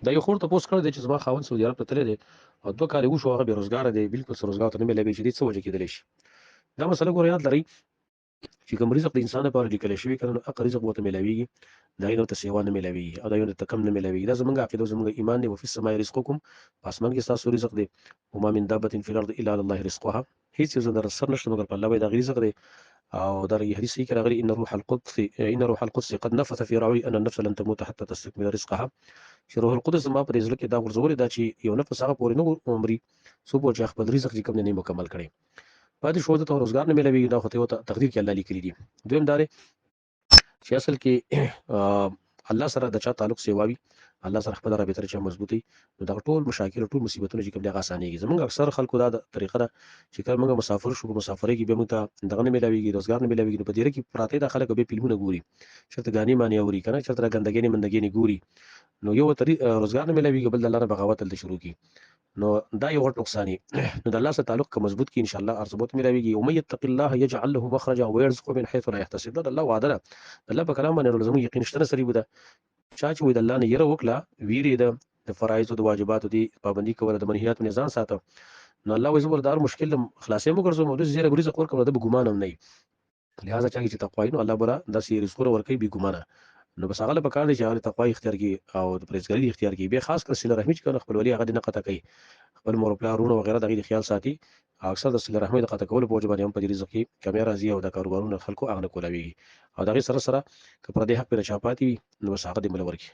دا یو خور تپوس کړی دی چې زما خاوند سعودي عرب ته تللی دی او 2 کاله وشو هغه بېروزګاره دی بالکل څه روزګار ته نه میلاوي چې دې څه وجه کېدلی شي دا مسله ګوره یاد لرئ چې کوم رزق د انسان لپاره لیکلی شوي که نه نو هغه رزق به ورته میلاویږي د هغې نه ورته سیوا نه میلاویږي او د هغې نه ورته کم نه میلاویږي دا زموږ عقیده او زموږ ایمان دی وفي السماء رزقکم په اسمان کې ستاسو رزق دی وما من دابة فی الارض الا علی الله رزقها هیڅ یو ځل د سر نشته مګر په الله باندې د هغې رزق دی او دا حدیث صحیح کې راغلی ان روح القدس قد نفث في روعي ان النفس لن تموت حتى تستكمل رزقها چې روح القدس زما په دې زړه کې دا غورځولې ده چې یو نفس هغه پورې نه مري څو پورې چې خپل رزق چې کوم نه مکمل کړي پاتې شو ته روزګار نه میلاوي دا خو ته تقدیر کې الله لیکلي دي دویم دا دی چې اصل کې الله سره د چا تعلق سیواوي الله سره خپل رابطه چې مضبوطي نو دا ټول مشاکل ټول مصیبتونه چې کوم دغه اسانيږي زمونږ اکثر خلکو دا طریقه ده چې کله موږ مسافر شو مسافرۍ کې به موږ ته دغه نه ملاويږي روزګار نه ملاويږي نو په دې کې پراته د خلک به فلمونه ګوري چرته غاني مانی اوري کنه چرته غندګي مندګي ګوري نو یو روزګار نه ملاويږي بل د الله نه بغاوت تل شروع کی نو دا یو غټ نقصان نو د الله سره تعلق که مضبوط کی ان شاء الله ارزبوت ملاويږي او مې يتق الله يجعل له مخرجا ويرزقه من حيث لا يحتسب دا الله وعده ده الله په کلام باندې زموږ یقین شته سری بده چا چې وې د الله نه یره وکړه ویری د فرایض او د واجباتو دی پابندي کوله د منهیات نه ځان ساته نو الله وې زبردار مشکل خلاصې مو ګرځو مو د زیره رزق ورکړه د ګمان هم نه لہذا چا چې تقوا نو الله برا د سی رزق ورکړي بي ګمانه نو بس هغه په کار دي چې هغه تقوا اختیار کی او د پرېزګری اختیار کی به خاص کر سله رحمی چې خپل ولی هغه نه قطع کوي خپل مور پلا رونه وغیرہ دغه خیال ساتي اکثر د سله رحمی د قطع کول په وجه باندې هم په رزق کې کمی راځي او د کاروبارونو خلکو اغنه کولاوي او دغه سره سره کپر د حق پر چاپاتی نو بس هغه د ملور کی